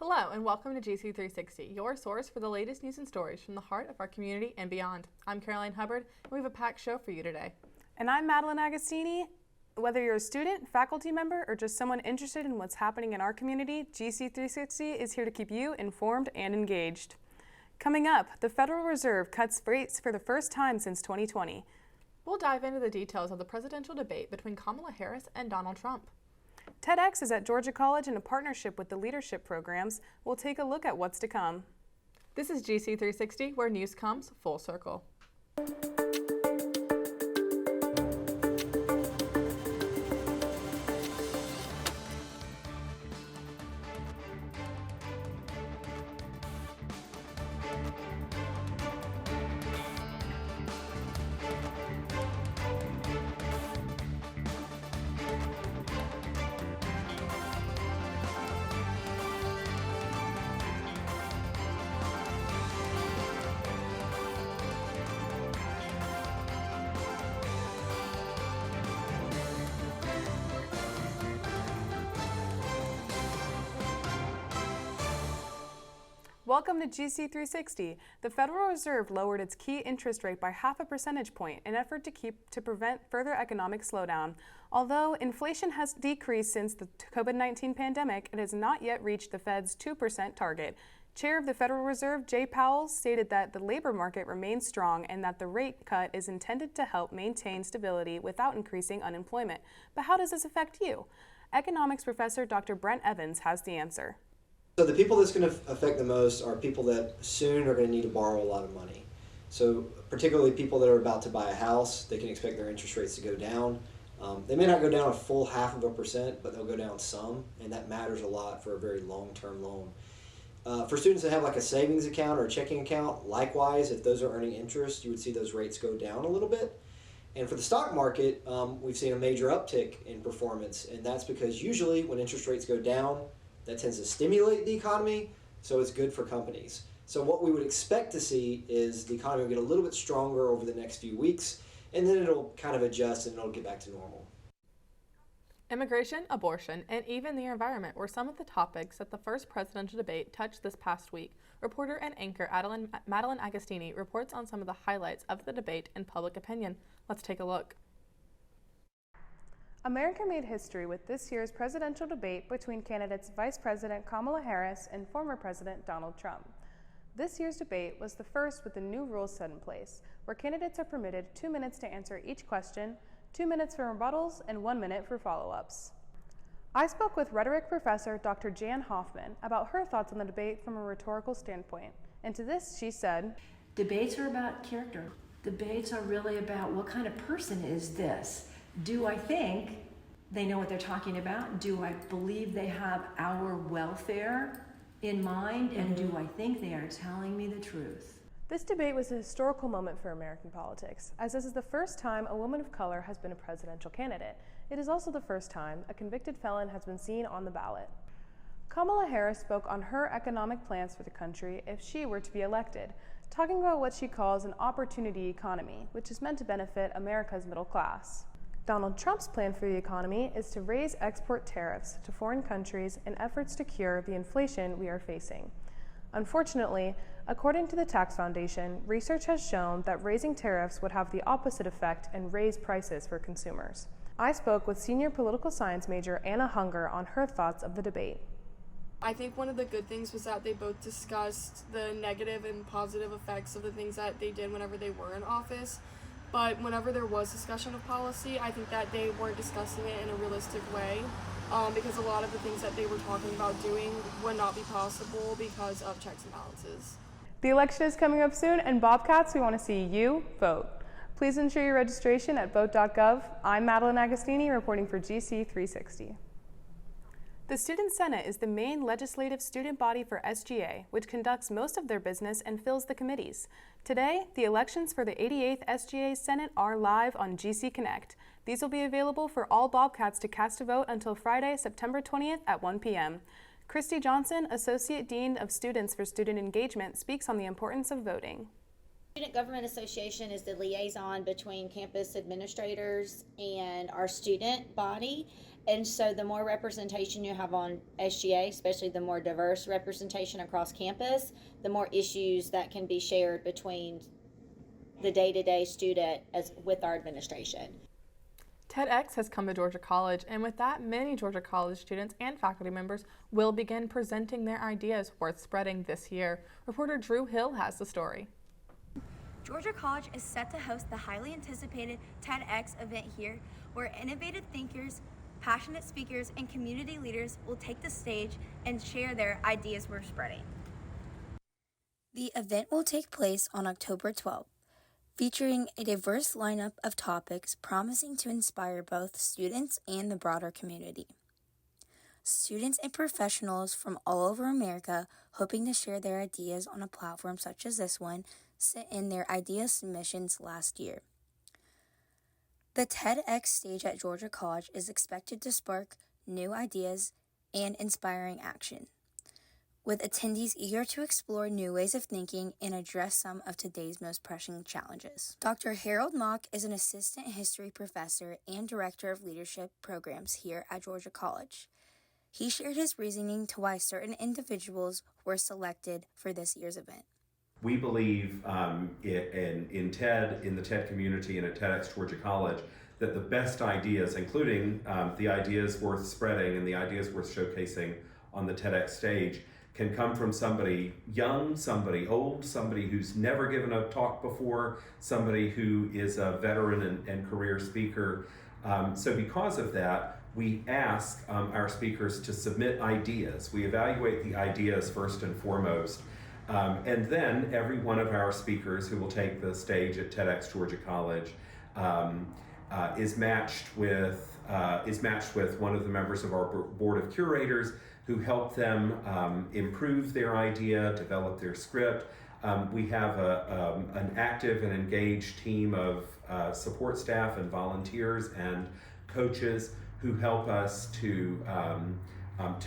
Hello and welcome to GC360, your source for the latest news and stories from the heart of our community and beyond. I'm Hubbard, and we have a packed show for you today. And I'm Madeline Agostini. Whether you're a student, faculty member, or just someone interested in what's happening in our community, GC360 is here to keep you informed and engaged. Coming up, the Federal Reserve cuts rates for the first time since 2020. We'll dive into the details of the presidential debate between Kamala Harris and Donald Trump. TedX is at Georgia College in a partnership with the leadership programs. We'll take a look at what's to come. This is GC360, where news comes full circle. Welcome to GC360. The Federal Reserve lowered its key interest rate by 0.5 percentage point in an effort to prevent further economic slowdown. Although inflation has decreased since the COVID-19 pandemic, it has not yet reached the Fed's 2% target. Chair of the Federal Reserve, Jay Powell, stated that the labor market remains strong and that the rate cut is intended to help maintain stability without increasing unemployment. But how does this affect you? Economics professor Dr. Brent Evans has the answer. So the people that's going to affect the most are people that soon are going to need to borrow a lot of money. So particularly people that are about to buy a house, they can expect their interest rates to go down. They may not go down a full 0.5%, but they'll go down some, and that matters a lot for a very long-term loan. For students that have like a savings account or a checking account, likewise, if those are earning interest, you would see those rates go down a little bit. And for the stock market, we've seen a major uptick in performance, and that's because usually when interest rates go down, that tends to stimulate the economy, so it's good for companies. So what we would expect to see is the economy will get a little bit stronger over the next few weeks, and then it'll kind of adjust and it'll get back to normal. Immigration, abortion, and even the environment were some of the topics that the first presidential debate touched this past week. Reporter and anchor Madeline Agostini reports on some of the highlights of the debate and public opinion. Let's take a look. America made history with this year's presidential debate between candidates Vice President Kamala Harris and former President Donald Trump. This year's debate was the first with the new rules set in place, where candidates are permitted 2 minutes to answer each question, 2 minutes for rebuttals, and 1 minute for follow-ups. I spoke with rhetoric professor Dr. Jan Hoffman about her thoughts on the debate from a rhetorical standpoint. And to this, she said, "Debates are about character. Debates are really about what kind of person is this? Do I think they know what they're talking about? Do I believe they have our welfare in mind? And do I think they are telling me the truth?" This debate was a historical moment for American politics, as this is the first time a woman of color has been a presidential candidate. It is also the first time a convicted felon has been seen on the ballot. Kamala Harris spoke on her economic plans for the country if she were to be elected, talking about what she calls an opportunity economy, which is meant to benefit America's middle class. Donald Trump's plan for the economy is to raise export tariffs to foreign countries in efforts to cure the inflation we are facing. Unfortunately, according to the Tax Foundation, research has shown that raising tariffs would have the opposite effect and raise prices for consumers. I spoke with senior political science major Anna Hunger on her thoughts of the debate. I think one of the good things was that they both discussed the negative and positive effects of the things that they did whenever they were in office. But whenever there was discussion of policy, I think that they weren't discussing it in a realistic way because a lot of the things that they were talking about doing would not be possible because of checks and balances. The election is coming up soon, and Bobcats, we want to see you vote. Please ensure your registration at vote.gov. I'm Madeline Agostini reporting for GC360. The Student Senate is the main legislative student body for SGA, which conducts most of their business and fills the committees. Today, the elections for the 88th SGA Senate are live on GC Connect. These will be available for all Bobcats to cast a vote until Friday, September 20th at 1 p.m. Christy Johnson, Associate Dean of Students for Student Engagement, speaks on the importance of voting. Student Government Association is the liaison between campus administrators and our student body. And so the more representation you have on SGA, especially the more diverse representation across campus, the more issues that can be shared between the day-to-day student as with our administration. TedX has come to Georgia College, and with that, many Georgia College students and faculty members will begin presenting their ideas worth spreading this year. Reporter Drew Hill has the story. Georgia College is set to host the highly anticipated TedX event here, where innovative thinkers, passionate speakers, and community leaders will take the stage and share their ideas worth spreading. The event will take place on October 12th, featuring a diverse lineup of topics promising to inspire both students and the broader community. Students and professionals from all over America hoping to share their ideas on a platform such as this one sent in their idea submissions last year. The TEDx stage at Georgia College is expected to spark new ideas and inspiring action, with attendees eager to explore new ways of thinking and address some of today's most pressing challenges. Dr. Harold Mock is an assistant history professor and director of leadership programs here at Georgia College. He shared his reasoning to why certain individuals were selected for this year's event. We believe in the TED community and at TEDx Georgia College that the best ideas, including the ideas worth spreading and the ideas worth showcasing on the TEDx stage, can come from somebody young, somebody old, somebody who's never given a talk before, somebody who is a veteran and career speaker. So because of that, we ask our speakers to submit ideas. We evaluate the ideas first and foremost. And then every one of our speakers who will take the stage at TEDx Georgia College is matched with one of the members of our board of curators who help them improve their idea, develop their script. We have an active and engaged team of support staff and volunteers and coaches who help us to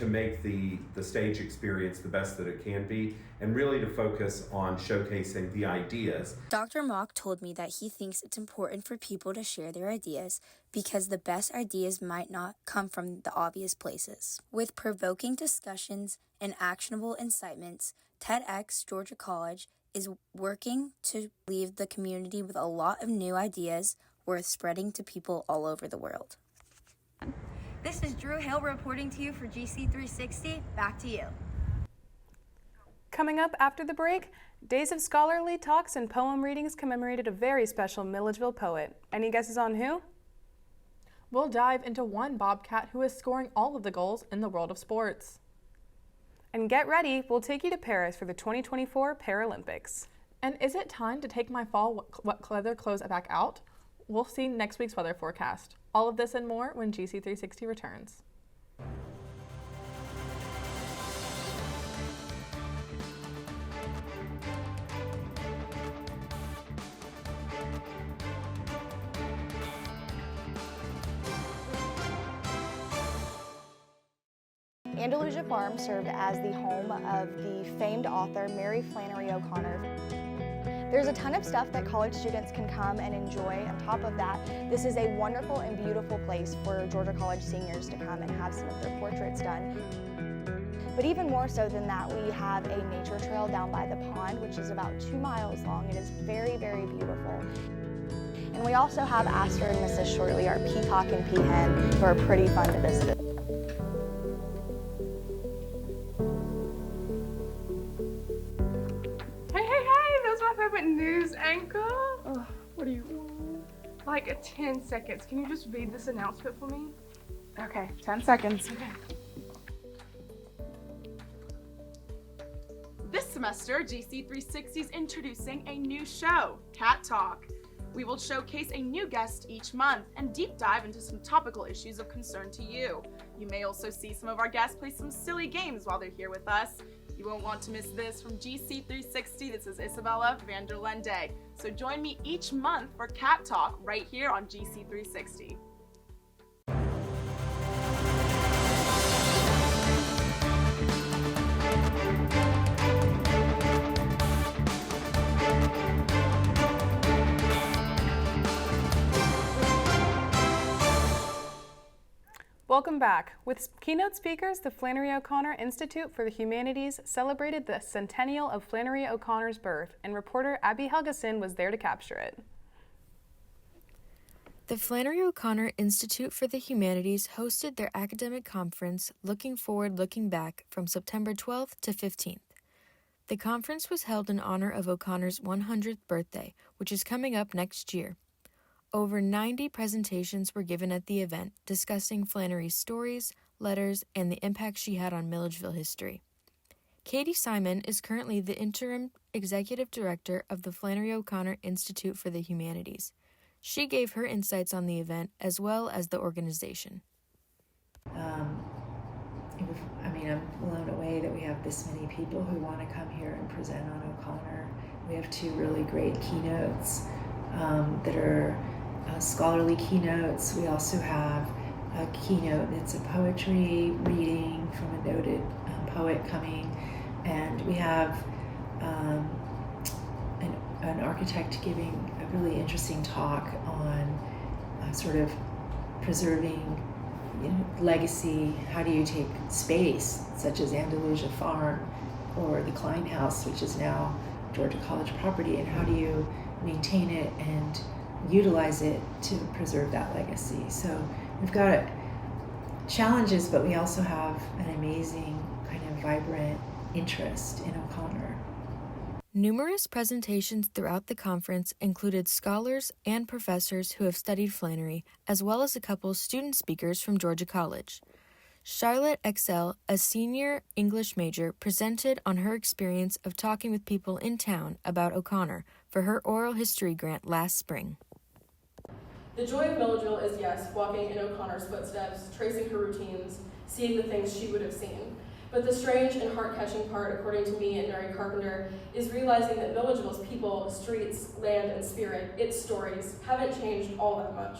make the stage experience the best that it can be, and really to focus on showcasing the ideas. Dr. Mock told me that he thinks it's important for people to share their ideas because the best ideas might not come from the obvious places. With provoking discussions and actionable incitements, TEDx Georgia College is working to leave the community with a lot of new ideas worth spreading to people all over the world. This is Drew Hill reporting to you for GC360. Back to you. Coming up after the break, days of scholarly talks and poem readings commemorated a very special Milledgeville poet. Any guesses on who? We'll dive into one Bobcat who is scoring all of the goals in the world of sports. And get ready, we'll take you to Paris for the 2024 Paralympics. And is it time to take my fall weather clothes back out? We'll see next week's weather forecast. All of this and more when GC360 returns. Andalusia Farm served as the home of the famed author Mary Flannery O'Connor. There's a ton of stuff that college students can come and enjoy. On top of that, this is a wonderful and beautiful place for Georgia College seniors to come and have some of their portraits done. But even more so than that, we have a nature trail down by the pond, which is about 2 miles long. It is very, very beautiful. And we also have Astor and Mrs. Shortley, our peacock and peahen, who are pretty fun to visit. News anchor. Oh, what do you want? Like 10 seconds. Can you just read this announcement for me? Okay, 10 seconds. Okay. This semester, GC360 is introducing a new show, Cat Talk. We will showcase a new guest each month and deep dive into some topical issues of concern to you. You may also see some of our guests play some silly games while they're here with us. You won't want to miss this. From GC360, this is Isabella Vanderlende. So join me each month for Cat Talk right here on GC360. Welcome back. With keynote speakers, the Flannery O'Connor Institute for the Humanities celebrated the centennial of Flannery O'Connor's birth, and reporter Abby Helgeson was there to capture it. The Flannery O'Connor Institute for the Humanities hosted their academic conference Looking Forward, Looking Back from September 12th to 15th. The conference was held in honor of O'Connor's 100th birthday, which is coming up next year. Over 90 presentations were given at the event discussing Flannery's stories, letters, and the impact she had on Milledgeville history. Katie Simon is currently the interim executive director of the Flannery O'Connor Institute for the Humanities. She gave her insights on the event as well as the organization. I'm blown away that we have this many people who want to come here and present on O'Connor. We have two really great keynotes that are scholarly keynotes. We also have a keynote that's a poetry reading from a noted poet coming, and we have an architect giving a really interesting talk on sort of preserving legacy. How do you take space such as Andalusia Farm or the Klein House, which is now Georgia College property, and how do you maintain it and utilize it to preserve that legacy? So we've got challenges, but we also have an amazing kind of vibrant interest in O'Connor. Numerous presentations throughout the conference included scholars and professors who have studied Flannery, as well as a couple student speakers from Georgia College. Charlotte Excel, a senior English major, presented on her experience of talking with people in town about O'Connor for her oral history grant last spring. The joy of Milledgeville is, yes, walking in O'Connor's footsteps, tracing her routines, seeing the things she would have seen. But the strange and heart-catching part, according to me and Mary Carpenter, is realizing that Milledgeville's people, streets, land, and spirit, its stories, haven't changed all that much.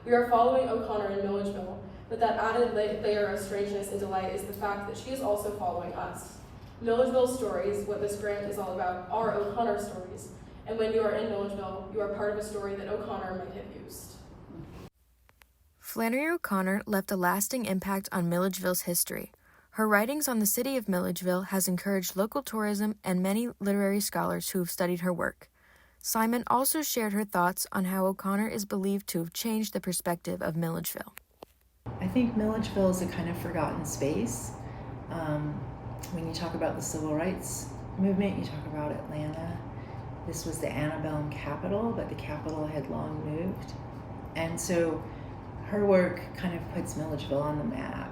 We are following O'Connor in Milledgeville, but that added layer of strangeness and delight is the fact that she is also following us. Milledgeville's stories, what this grant is all about, are O'Connor stories. And when you are in Milledgeville, you are part of a story that O'Connor might have used. Flannery O'Connor left a lasting impact on Milledgeville's history. Her writings on the city of Milledgeville has encouraged local tourism and many literary scholars who have studied her work. Simon also shared her thoughts on how O'Connor is believed to have changed the perspective of Milledgeville. I think Milledgeville is a kind of forgotten space. When you talk about the civil rights movement, you talk about Atlanta. This was the antebellum capital, but the capital had long moved. And so her work kind of puts Milledgeville on the map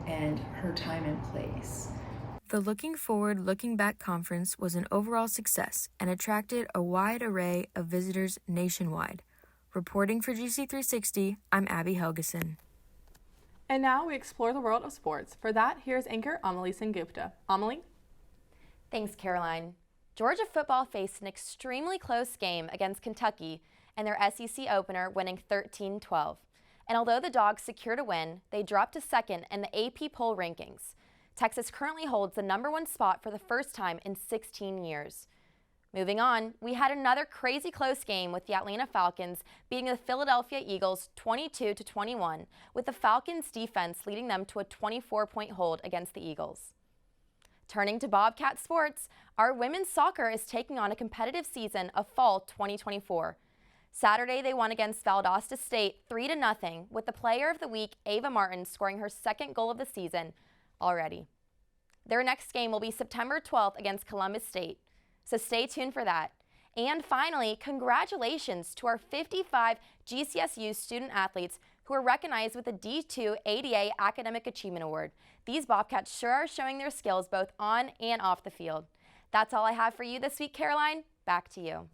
and her time and place. The Looking Forward, Looking Back conference was an overall success and attracted a wide array of visitors nationwide. Reporting for GC360, I'm Abby Helgeson. And now we explore the world of sports. For that, here's anchor Amelie Sengupta. Amelie? Thanks, Caroline. Georgia football faced an extremely close game against Kentucky in their SEC opener, winning 13-12. And although the Dogs secured a win, they dropped to second in the AP poll rankings. Texas currently holds the #1 spot for the first time in 16 years. Moving on, we had another crazy close game with the Atlanta Falcons beating the Philadelphia Eagles 22-21, with the Falcons' defense leading them to a 24-point hold against the Eagles. Turning to Bobcat sports, our women's soccer is taking on a competitive season of fall 2024. Saturday, they won against Valdosta State 3-0, with the player of the week, Ava Martin, scoring her second goal of the season already. Their next game will be September 12th against Columbus State, so stay tuned for that. And finally, congratulations to our 55 GCSU student athletes who are recognized with the D2 ADA Academic Achievement Award. These Bobcats sure are showing their skills both on and off the field. That's all I have for you this week, Caroline. Back to you.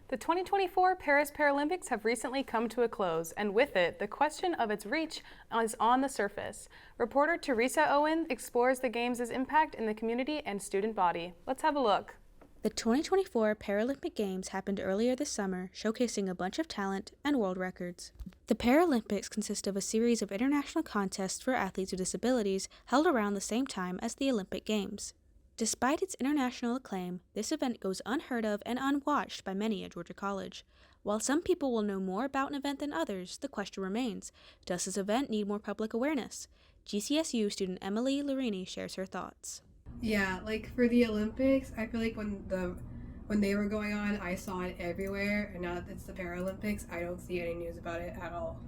The 2024 Paris Paralympics have recently come to a close, and with it, the question of its reach is on the surface. Reporter Teresa Owen explores the Games' impact in the community and student body. Let's have a look. The 2024 Paralympic Games happened earlier this summer, showcasing a bunch of talent and world records. The Paralympics consist of a series of international contests for athletes with disabilities held around the same time as the Olympic Games. Despite its international acclaim, this event goes unheard of and unwatched by many at Georgia College. While some people will know more about an event than others, the question remains, does this event need more public awareness? GCSU student Emily Larini shares her thoughts. Yeah, like for the Olympics, I feel like when they were going on, I saw it everywhere, and now that it's the Paralympics, I don't see any news about it at all.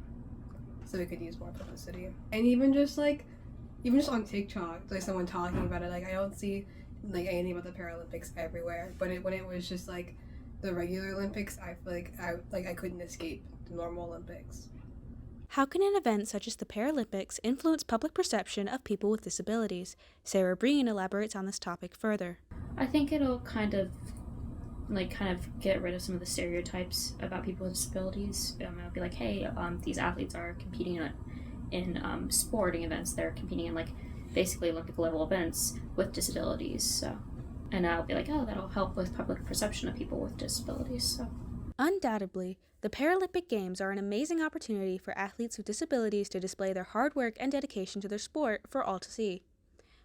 So we could use more publicity. And even just on TikTok, like someone talking about it, like I don't see like anything about the Paralympics everywhere. But when it was just like the regular Olympics, I feel like I couldn't escape the normal Olympics. How can an event such as the Paralympics influence public perception of people with disabilities? Sarah Breen elaborates on this topic further. I think it'll kind of get rid of some of the stereotypes about people with disabilities. It'll be like, hey, these athletes are competing in sporting events. They're competing in like basically Olympic level events with disabilities. So, and I'll be like, oh, that'll help with public perception of people with disabilities. So, undoubtedly, the Paralympic Games are an amazing opportunity for athletes with disabilities to display their hard work and dedication to their sport for all to see.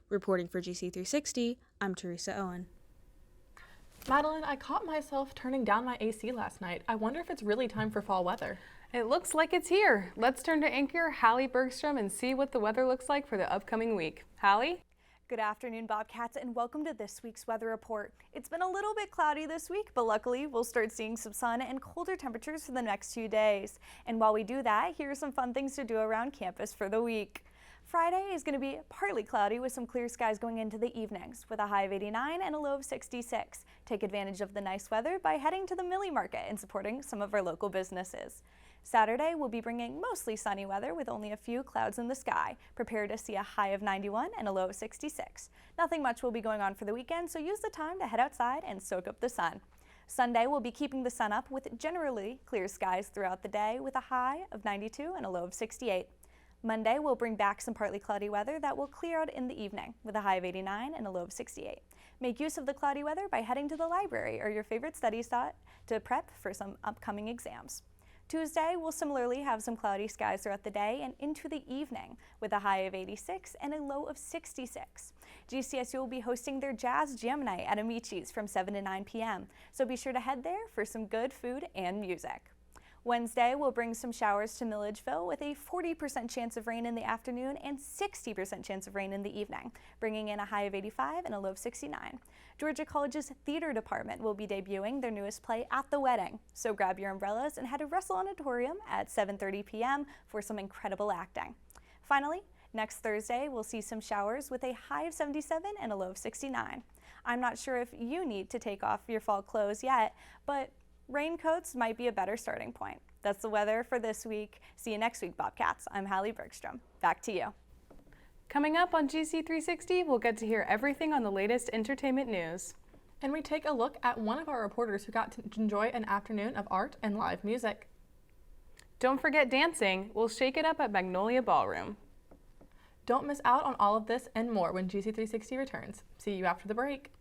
Reporting for GC360, I'm Teresa Owen. Madeline, I caught myself turning down my AC last night. I wonder if it's really time for fall weather. It looks like it's here. Let's turn to anchor Hallie Bergstrom and see what the weather looks like for the upcoming week. Hallie? Good afternoon, Bobcats, and welcome to this week's weather report. It's been a little bit cloudy this week, but luckily we'll start seeing some sun and colder temperatures for the next few days. And while we do that, here are some fun things to do around campus for the week. Friday is going to be partly cloudy with some clear skies going into the evenings with a high of 89 and a low of 66. Take advantage of the nice weather by heading to the Millie Market and supporting some of our local businesses. Saturday will be bringing mostly sunny weather with only a few clouds in the sky. Prepare to see a high of 91 and a low of 66. Nothing much will be going on for the weekend, so use the time to head outside and soak up the sun. Sunday will be keeping the sun up with generally clear skies throughout the day with a high of 92 and a low of 68. Monday will bring back some partly cloudy weather that will clear out in the evening with a high of 89 and a low of 68. Make use of the cloudy weather by heading to the library or your favorite study spot to prep for some upcoming exams. Tuesday will similarly have some cloudy skies throughout the day and into the evening with a high of 86 and a low of 66. GCSU will be hosting their Jazz Jam Night at Amici's from 7 to 9 p.m., so be sure to head there for some good food and music. Wednesday will bring some showers to Milledgeville with a 40% chance of rain in the afternoon and 60% chance of rain in the evening, bringing in a high of 85 and a low of 69. Georgia College's theater department will be debuting their newest play, At the Wedding, so grab your umbrellas and head to Russell Auditorium at 7:30 p.m. for some incredible acting. Finally, next Thursday we'll see some showers with a high of 77 and a low of 69. I'm not sure if you need to take off your fall clothes yet, but raincoats might be a better starting point. That's the weather for this week. See you next week, Bobcats. I'm Hallie Bergstrom. Back to you. Coming up on GC360, we'll get to hear everything on the latest entertainment news. And we take a look at one of our reporters who got to enjoy an afternoon of art and live music. Don't forget dancing. We'll shake it up at Magnolia Ballroom. Don't miss out on all of this and more when GC360 returns. See you after the break.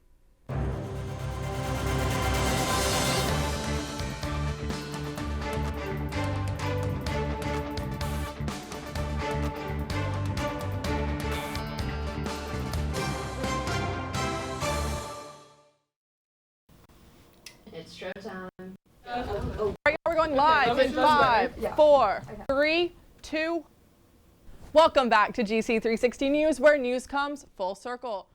It's showtime. We're going live in 5, 4, 3, 2. Welcome back to GC360 News, where news comes full circle.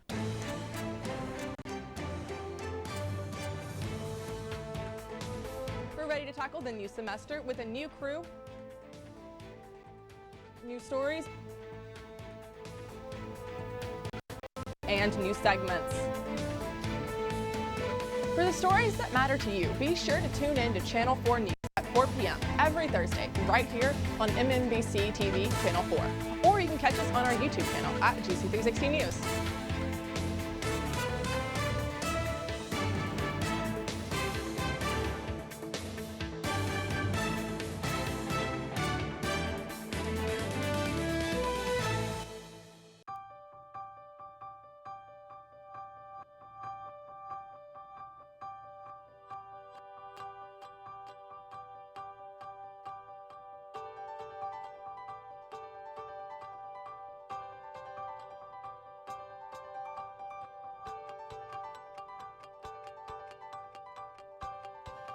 We're ready to tackle the new semester with a new crew, new stories, and new segments. For the stories that matter to you, be sure to tune in to Channel 4 News at 4 p.m. every Thursday, right here on MNBC TV Channel 4. Or you can catch us on our YouTube channel at GC360 News.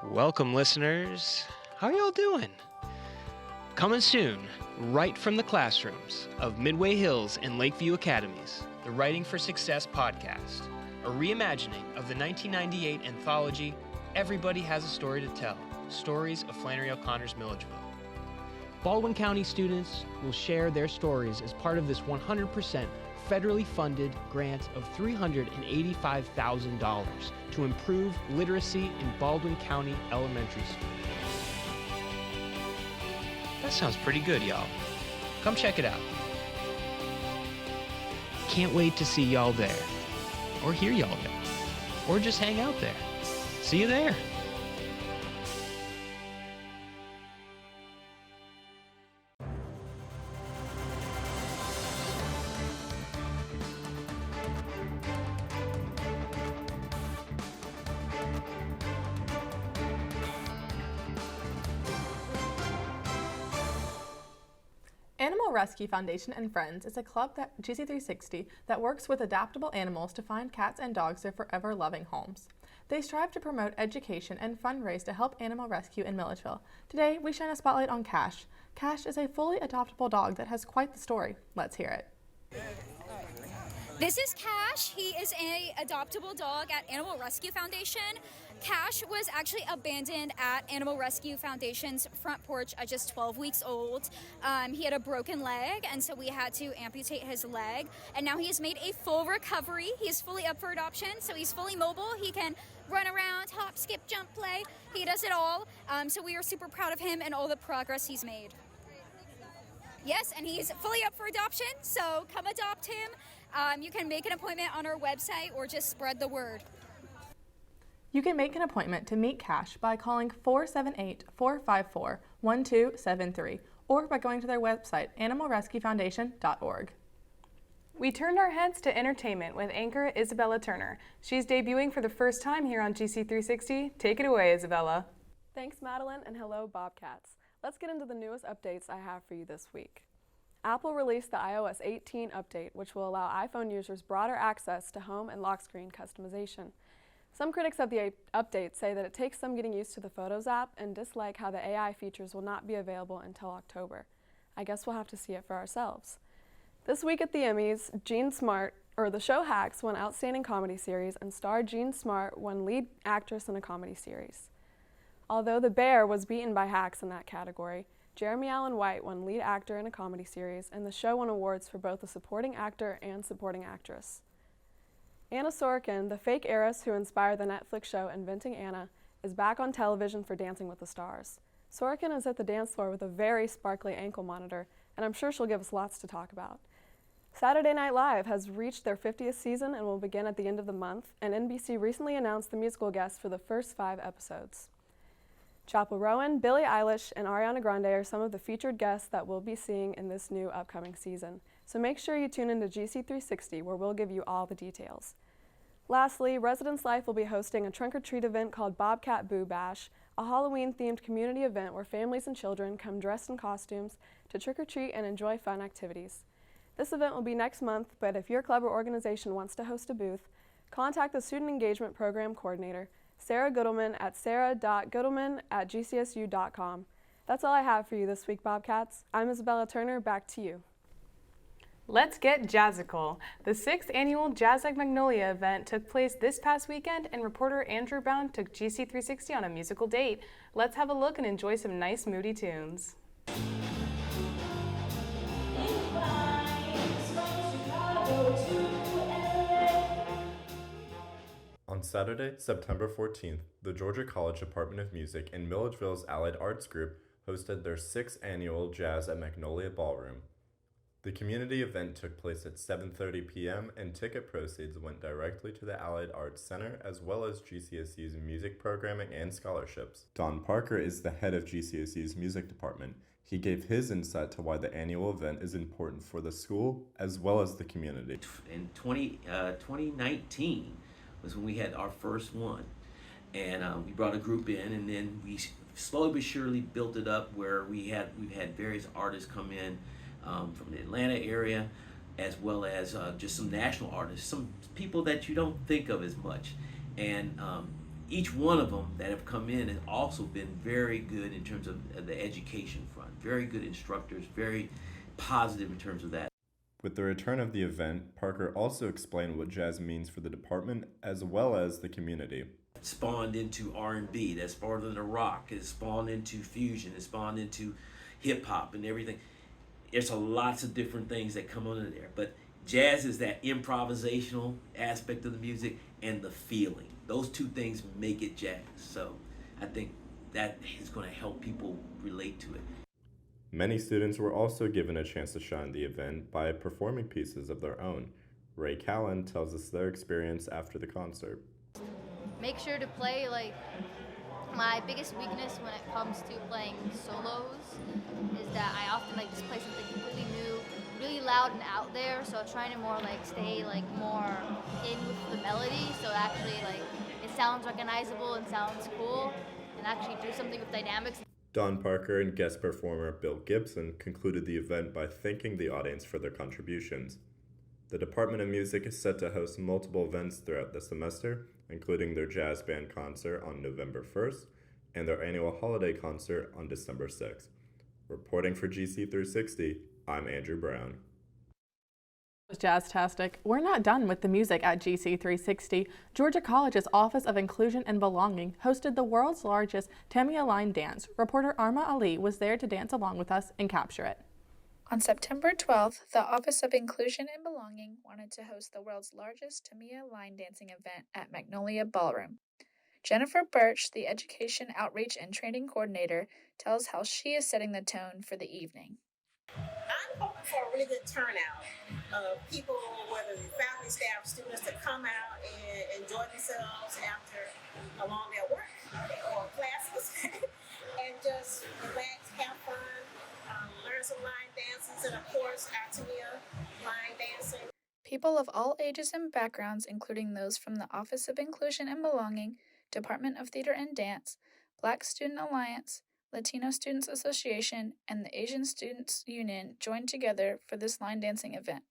Welcome, listeners. How y'all doing? Coming soon, right from the classrooms of Midway Hills and Lakeview Academies, the Writing for Success podcast, a reimagining of the 1998 anthology, Everybody Has a Story to Tell, Stories of Flannery O'Connor's Milledgeville. Baldwin County students will share their stories as part of this 100% federally funded grant of $385,000 to improve literacy in Baldwin County elementary schools. That sounds pretty good, y'all. Come check it out. Can't wait to see y'all there, or hear y'all there, or just hang out there. See you there. Animal Rescue Foundation and Friends is a club that GC360 that works with adaptable animals to find cats and dogs their forever loving homes. They strive to promote education and fundraise to help animal rescue in Milledgeville. Today, we shine a spotlight on Cash. Cash is a fully adoptable dog that has quite the story. Let's hear it. This is Cash. He is an adoptable dog at Animal Rescue Foundation. Cash was actually abandoned at Animal Rescue Foundation's front porch at just 12 weeks old. He had a broken leg, and so we had to amputate his leg. And now he has made a full recovery. He is fully up for adoption, so he's fully mobile. He can run around, hop, skip, jump, play. He does it all. So we are super proud of him and all the progress he's made. Yes, and he's fully up for adoption, so come adopt him. You can make an appointment on our website or just spread the word. You can make an appointment to meet Cash by calling 478-454-1273 or by going to their website, animalrescuefoundation.org. We turned our heads to entertainment with anchor Isabella Turner. She's debuting for the first time here on GC360. Take it away, Isabella. Thanks, Madeline, and hello, Bobcats. Let's get into the newest updates I have for you this week. Apple released the iOS 18 update, which will allow iPhone users broader access to home and lock screen customization. Some critics of the update say that it takes some getting used to the Photos app and dislike how the AI features will not be available until October. I guess we'll have to see it for ourselves. This week at the Emmys, the show Hacks won Outstanding Comedy Series and star Jean Smart won Lead Actress in a Comedy Series. Although The Bear was beaten by Hacks in that category, Jeremy Allen White won Lead Actor in a Comedy Series, and the show won awards for both the Supporting Actor and Supporting Actress. Anna Sorokin, the fake heiress who inspired the Netflix show Inventing Anna, is back on television for Dancing with the Stars. Sorokin is at the dance floor with a very sparkly ankle monitor, and I'm sure she'll give us lots to talk about. Saturday Night Live has reached their 50th season and will begin at the end of the month, and NBC recently announced the musical guests for the first 5 episodes. Chappell Rowan, Billie Eilish, and Ariana Grande are some of the featured guests that we'll be seeing in this new upcoming season. So make sure you tune into GC360 where we'll give you all the details. Lastly, Residence Life will be hosting a trunk-or-treat event called Bobcat Boo Bash, a Halloween-themed community event where families and children come dressed in costumes to trick-or-treat and enjoy fun activities. This event will be next month, but if your club or organization wants to host a booth, contact the Student Engagement Program Coordinator, Sarah Goodleman at sarah.goodleman@gcsu.com. That's all I have for you this week, Bobcats. I'm Isabella Turner, back to you. Let's get jazzical. The 6th annual Jazz at Magnolia event took place this past weekend, and reporter Andrew Brown took GC360 on a musical date. Let's have a look and enjoy some nice moody tunes. On Saturday, September 14th, the Georgia College Department of Music and Milledgeville's Allied Arts Group hosted their 6th annual Jazz at Magnolia Ballroom. The community event took place at 7:30 p.m. and ticket proceeds went directly to the Allied Arts Center as well as GCSU's music programming and scholarships. Don Parker is the head of GCSU's music department. He gave his insight to why the annual event is important for the school as well as the community. In 2019 was when we had our first one, and we brought a group in, and then we slowly but surely built it up where we've had various artists come in from the Atlanta area, as well as just some national artists, some people that you don't think of as much. And each one of them that have come in has also been very good in terms of the education front. Very good instructors, very positive in terms of that. With the return of the event, Parker also explained what jazz means for the department as well as the community. It spawned into R&B, that spawned into rock, it spawned into fusion, it spawned into hip hop and everything. There's lots of different things that come under there, but jazz is that improvisational aspect of the music and the feeling. Those two things make it jazz. So I think that is going to help people relate to it. Many students were also given a chance to shine the event by performing pieces of their own. Ray Callan tells us their experience after the concert. Make sure to play, like, my biggest weakness when it comes to playing solos is that I often like just play something completely new, really loud and out there, so trying to more like stay like more in with the melody, so actually like it sounds recognizable and sounds cool, and actually do something with dynamics. Don Parker and guest performer Bill Gibson concluded the event by thanking the audience for their contributions. The Department of Music is set to host multiple events throughout the semester, including their jazz band concert on November 1st and their annual holiday concert on December 6th. Reporting for GC360, I'm Andrew Brown. Jazztastic. We're not done with the music at GC360. Georgia College's Office of Inclusion and Belonging hosted the world's largest Tamia line dance. Reporter Arma Ali was there to dance along with us and capture it. On September 12th, the Office of Inclusion and Belonging wanted to host the world's largest Tamia line dancing event at Magnolia Ballroom. Jennifer Birch, the Education Outreach and Training Coordinator, tells how she is setting the tone for the evening. I'm hoping for a really good turnout of people, whether they're faculty, staff, students, to come out and enjoy themselves after a long day of work or classes and just relax, have fun, learn some line dances, and of course, our Tamia line dancing. People of all ages and backgrounds, including those from the Office of Inclusion and Belonging, Department of Theater and Dance, Black Student Alliance, Latino Students Association, and the Asian Students Union joined together for this line dancing event.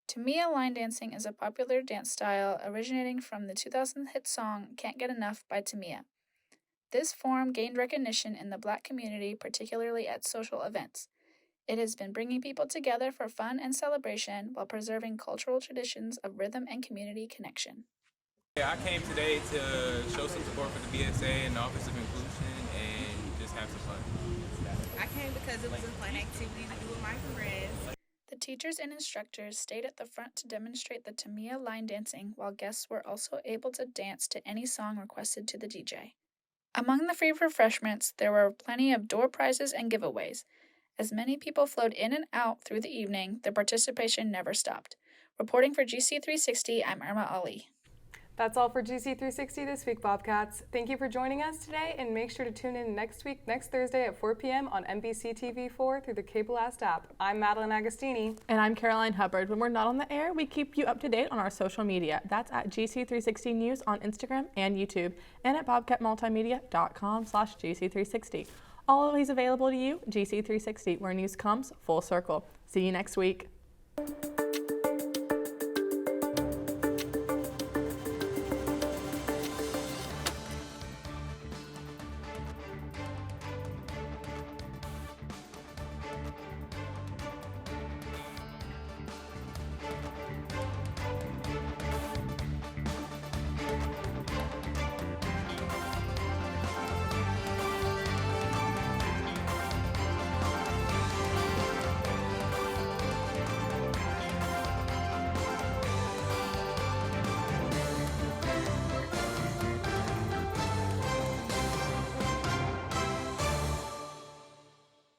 Tamia line dancing is a popular dance style originating from the 2000 hit song Can't Get Enough by Tamia. This form gained recognition in the Black community, particularly at social events. It has been bringing people together for fun and celebration while preserving cultural traditions of rhythm and community connection. I came today to show some support for the BSA and the Office of Inclusion and just have some fun. I came because it was a fun activity to do with my friends. The teachers and instructors stayed at the front to demonstrate the Tamia line dancing, while guests were also able to dance to any song requested to the DJ. Among the free refreshments, there were plenty of door prizes and giveaways. As many people flowed in and out through the evening, the participation never stopped. Reporting for GC360, I'm Irma Ali. That's all for GC360 this week, Bobcats. Thank you for joining us today, and make sure to tune in next Thursday at 4 p.m. on NBC TV4 through the CableCast App. I'm Madeline Agostini. And I'm Caroline Hubbard. When we're not on the air, we keep you up to date on our social media. That's at GC360 News on Instagram and YouTube, and at bobcatmultimedia.com/GC360. Always available to you, GC360, where news comes full circle. See you next week.